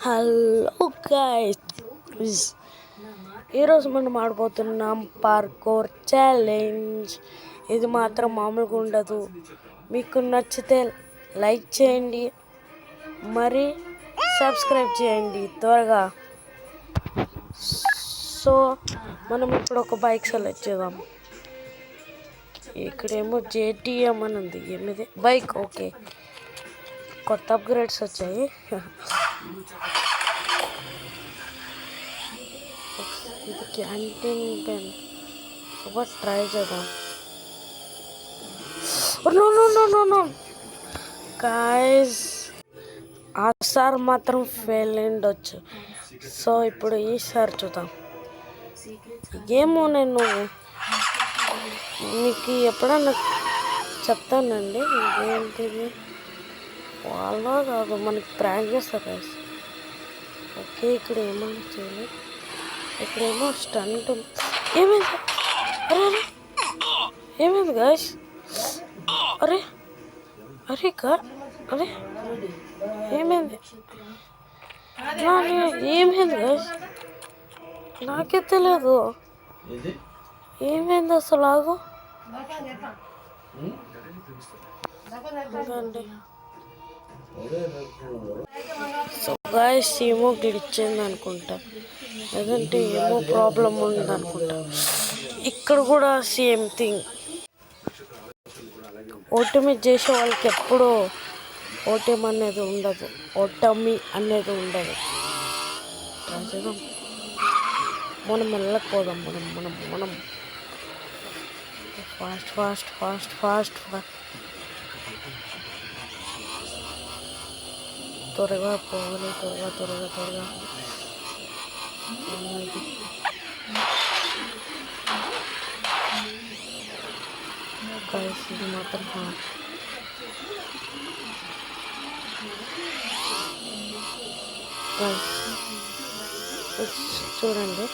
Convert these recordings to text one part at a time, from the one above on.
Hello guys, ఈరోజు మనం ఆడబోతున్నాం parkour challenge. ఇది మాత్రం మామూలుగా ఉండదు. మీకు నచ్చితే లైక్ చేయండి, మరి సబ్స్క్రైబ్ చేయండి త్వరగా. సో మనం ఇప్పుడు ఒక బైక్ సెలెక్ట్ చేద్దాం. ఇక్కడేమో జేటీఎం అని ఉంది. ఏమిది బైక్? ఓకే, కొత్త అప్గ్రేడ్స్ వచ్చాయి. ఇది క్యాంటీన్ పెన్. ఒక ట్రై చేద్దాం. నో గాయ్స్, ఆసారి మాత్రం ఫెయిల్ అయ్యిండొచ్చు. సో ఇప్పుడు ఈసారి చూద్దాం. ఏమో నేను మీకు ఎప్పుడన్నా చెప్తానండి. ఇదేంటిది? వాళ్ళ కాదు, మనకి ప్రాంక్ చేస్తారు గాయస్. ఓకే, ఇక్కడ ఏమన్నా చేయాలి. ఇక్కడేమో స్టంట్. ఏమైంది? అరే అరే, ఏమైంది గాయస్? అరే అరే అరే, ఏమైంది? ఏమైంది గాయస్? నాకే తెలియదు ఏమైంది అసలు. ఆగు. సో గాయస్, ఏమో గిడిచింది అనుకుంటా, లేదంటే ఏమో ప్రాబ్లం ఉంది అనుకుంటా. ఇక్కడ కూడా సేమ్ థింగ్. ఓటమి చేసే వాళ్ళకి ఎప్పుడూ ఓటమి అనేది ఉండదు, ఓటమి అనేది ఉండదు. మనం వెళ్ళకపోదాం. మనం fast fast fast fast fast త్వరగా పోవాలి. త్వరగా ఇది మాత్రం చూడండి,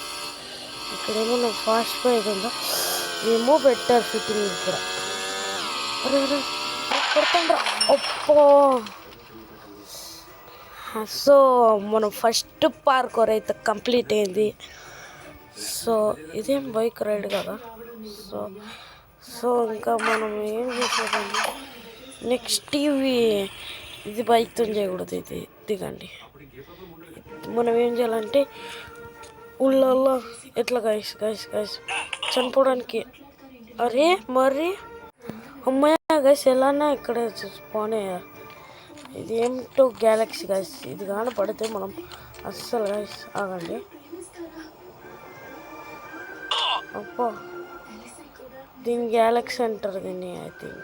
ఇక్కడేమో నాకు ఫాస్ట్ బైక్ ఉందా, ఏమో బెటర్ ఫిట్టింగ్ ఇక్కడ. అరే కొడుతుండ్రా ఒప్పో. సో మనం ఫస్ట్ పార్కోర్ అయితే కంప్లీట్ అయింది. సో ఇదేం బైక్ రైడ్ కదా. సో ఇంకా మనం ఏం చేసేదండి, నెక్స్ట్ ఇది బైక్తో చేయకూడదు. ఇది దిగండి. మనం ఏం చేయాలంటే ఊళ్ళల్లో ఎట్లా గైస్ చనిపోవడానికి. అరే మరి అమ్మాయి గైస్, ఎలానా ఇక్కడ పోనే. ఇది ఏమిటో గ్యాలక్సీ గైస్. ఇది కానీ పడితే మనం అస్సలు గైస్ ఆగండి. అప్పో, దీని గ్యాలక్సీ అంటారు దీన్ని, ఐ థింక్.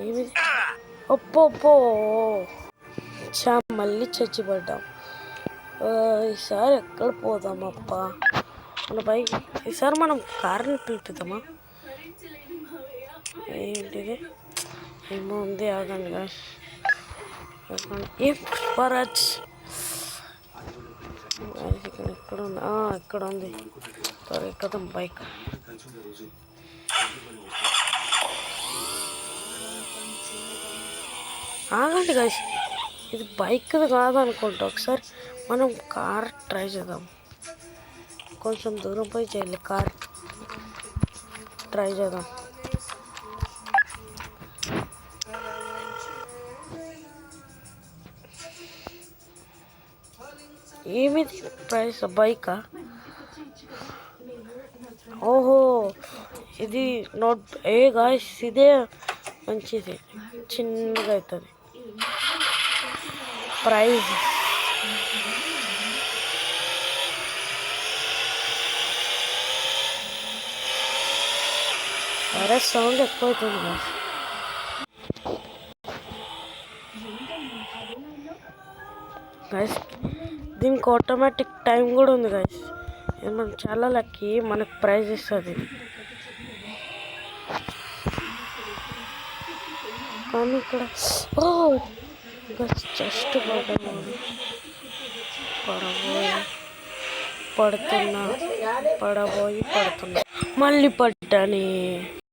ఏమి అప్పో మళ్ళీ చచ్చిపడ్డాం. ఈసారి ఎక్కడ పోదాం అప్ప మన బైక్? ఈసారి మనం కార్ని పిలుపుదామా? ఏంటిది? ఏమో ఉంది, ఆగండి గాయస్. ఏ పుష్పరాజ్ ఇక్కడ ఉంది. ఇక్కడ ఉంది. ఎక్కదాం బైక్. ఆగండి గాయస్, ఇది బైక్ కాదనుకుంటా. ఒకసారి మనం కార్ ట్రై చేద్దాం. కొంచెం దూరం పోయి చేయాలి. కార్ ట్రై చేద్దాం. ఏమిది ప్రైస్? బైకా? ఓహో, ఇది నోట్ గాయస్, ఇదే మంచిది. చిన్నగా అవుతుంది ప్రైజ్. అరే సౌండ్ ఎక్కువ అవుతుంది గైస్. దీనికి ఆటోమేటిక్ టైం కూడా ఉంది గైస్. ఇది మనం చాలా లక్కీ, మనకు ప్రైజ్ ఇస్తుంది. కానీ ఇక్కడ జస్ట్ పడుతున్నా మళ్ళీ పడ్డాని.